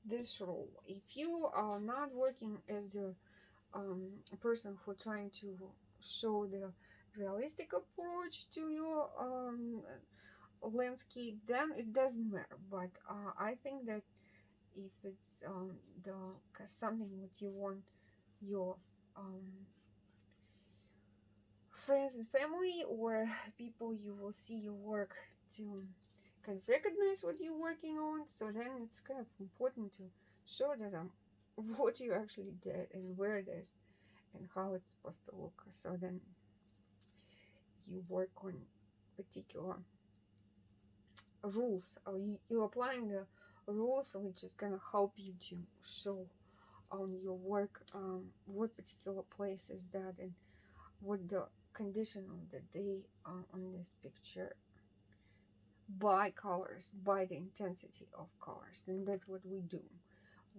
this role. If you are not working as a person who trying to show the realistic approach to your landscape, then it doesn't matter. But I think that if it's the something that you want your um, friends and family, or people you will see your work to kind of recognize what you're working on, so then it's kind of important to show that what you actually did and where it is and how it's supposed to look. So then you work on particular rules, or you applying the rules which is gonna help you to show on your work what particular place is that, and what the condition of the day on this picture, by colors, by the intensity of colors. And that's what we do.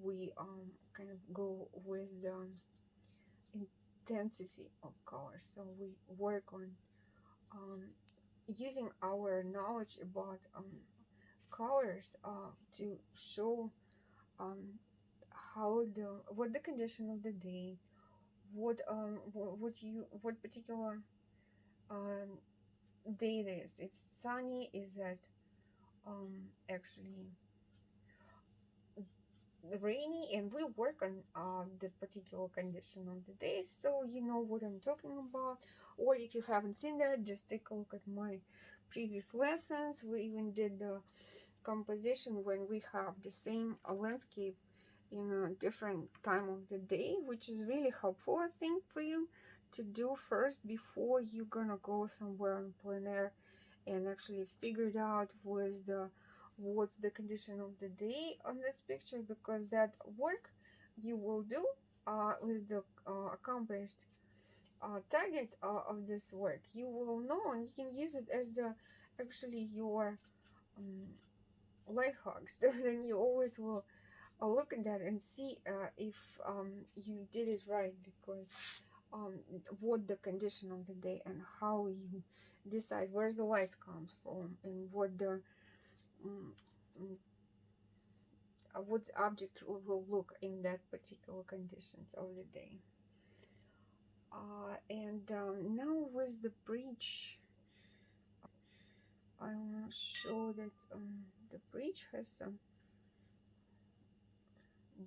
We kind of go with the intensity of colors. So we work on using our knowledge about colors to show how the what the condition of the day, what particular day it is. It's sunny, is that actually rainy, and we work on the particular condition of the day, so you know what I'm talking about. Or if you haven't seen that, just take a look at my previous lessons. We even did the composition when we have the same landscape in a different time of the day, which is really helpful, I think, for you to do first before you're gonna go somewhere on plein air and actually figure it out with the what's the condition of the day on this picture. Because that work you will do with the accomplished target of this work, you will know, and you can use it as the actually your life hacks. So then you always will look at that and see if you did it right, because what the condition of the day, and how you decide where the light comes from, and what the what object will look in that particular conditions of the day. And now with the bridge, I show that the bridge has some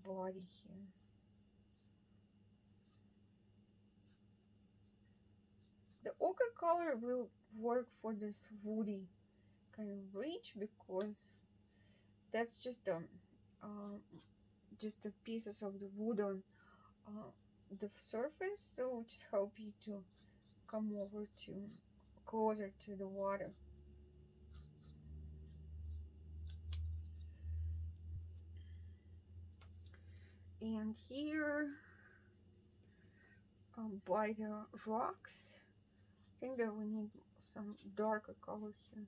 body here. The ochre color will work for this woody kind of bridge because that's just the pieces of the wood on the surface, so just help you to come over to closer to the water. And here by the rocks, I think that we need some darker color here.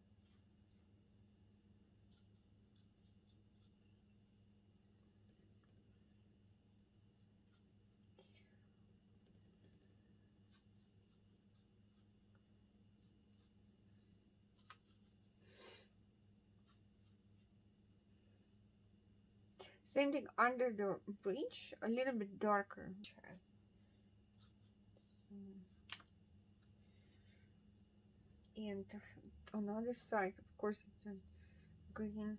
Same thing under the bridge, a little bit darker. And on the other side, of course, it's a green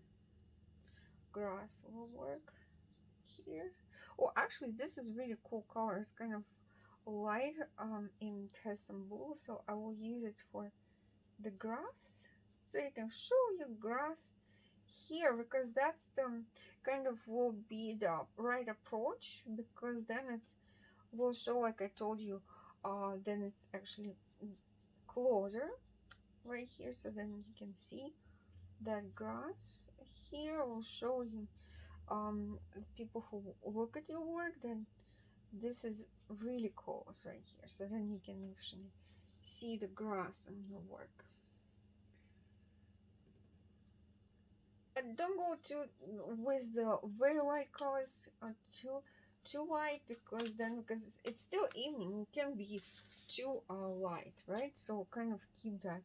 grass will work here. Oh, actually, this is really cool color. It's kind of light and it has some blue, so I will use it for the grass, so you can show your grass here, because that's the kind of will be the right approach, because then it's will show, like I told you, then it's actually closer right here, so then you can see that grass here will show you people who look at your work, then this is really close right here, so then you can actually see the grass on your work. Don't go too with the very light colors, too light, because it's still evening, it can be too light, right? So kind of keep that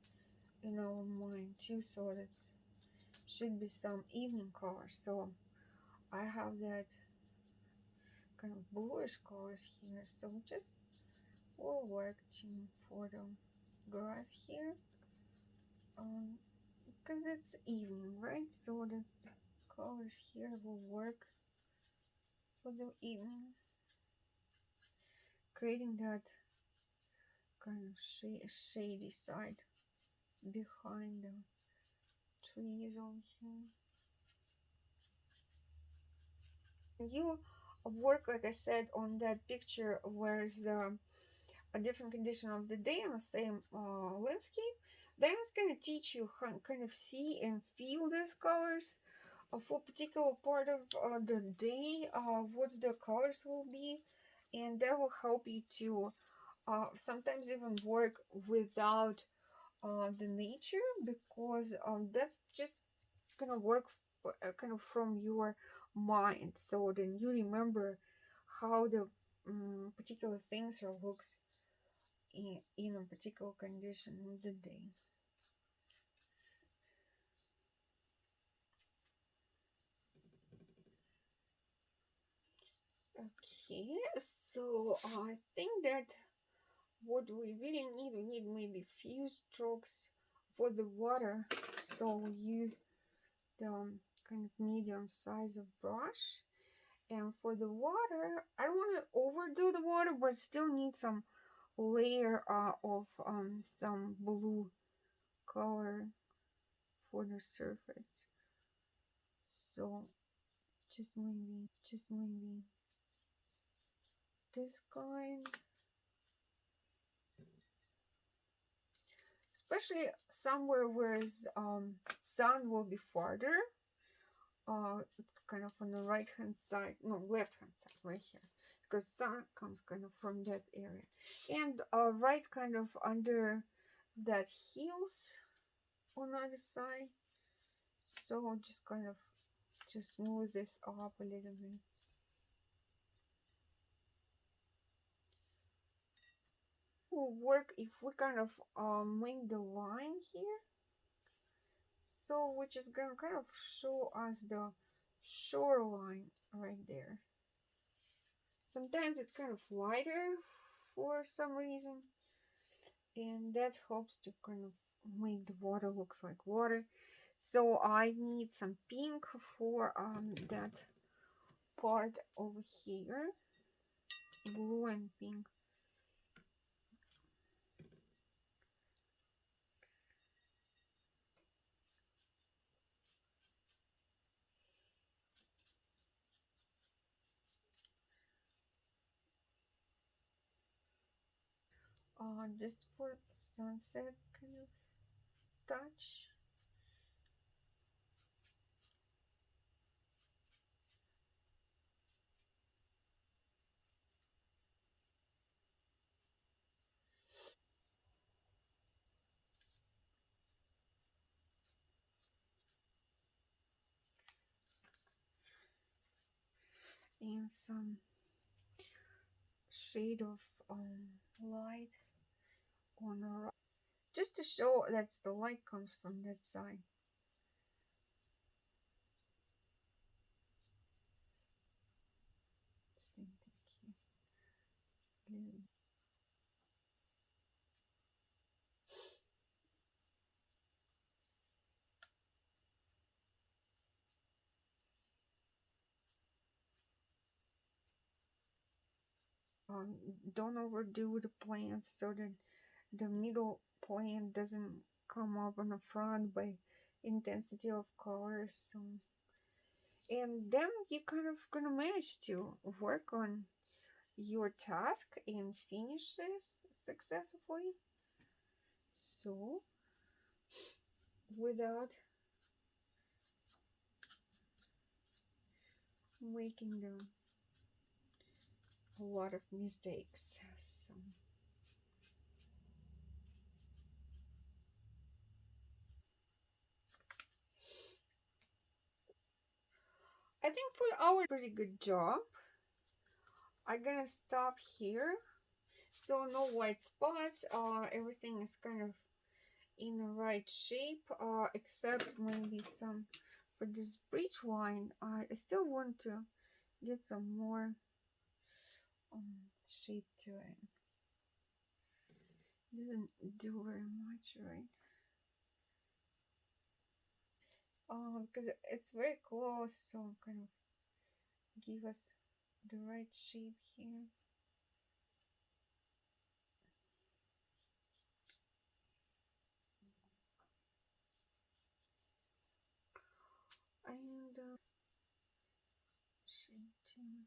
in our mind too, so that should be some evening colors. So I have that kind of bluish colors here, so just will work for the grass here, because it's evening, right? So the colors here will work for the evening, creating that kind of shady side behind the trees over here. You work, like I said, on that picture where is the a different condition of the day on the same landscape, then it's going to teach you how to kind of see and feel these colors for particular part of the day, what the colors will be, and that will help you to sometimes even work without the nature, because that's just gonna work kind of from your mind, so then you remember how the particular things or looks in a particular condition of the day. Okay, so I think that what we really need, we need maybe few strokes for the water, so we use the kind of medium size of brush. And for the water, I don't want to overdo the water, but still need some layer of some blue color for the surface. So just maybe this kind. Especially somewhere where sun will be farther. It's kind of on the right hand side, no, left hand side, right here, because sun comes kind of from that area, and right kind of under that heels on the other side. So just kind of to smooth this up a little bit. Will work if we kind of make the line here, so which is gonna kind of show us the shoreline right there. Sometimes it's kind of lighter for some reason, and that helps to kind of make the water looks like water. So I need some pink for that part over here, blue and pink. Just for sunset kind of touch. And some shade of light on the right, just to show that the light comes from that side. Um, don't overdo the plants so that the middle plant doesn't come up on the front by intensity of colors. So, and then you kind of gonna manage to work on your task and finish this successfully. So, without making a lot of mistakes. So, I think for our pretty good job, I'm gonna stop here. So no white spots. Everything is kind of in the right shape. Except maybe some for this bridge line. I still want to get some more shape to it. Doesn't do very much, right? Because it's very close, so kind of give us the right shape here. And shape too.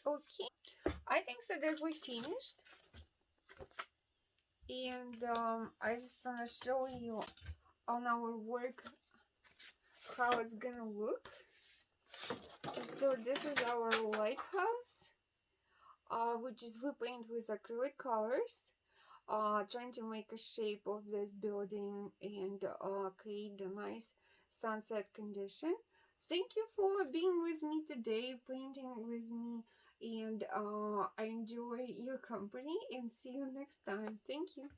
Okay, I think so that we finished. And I just want to show you on our work how it's gonna look. So this is our lighthouse, which is we paint with acrylic colors, trying to make a shape of this building and create a nice sunset condition. Thank you for being with me today, painting with me, and I enjoy your company and see you next time. Thank you.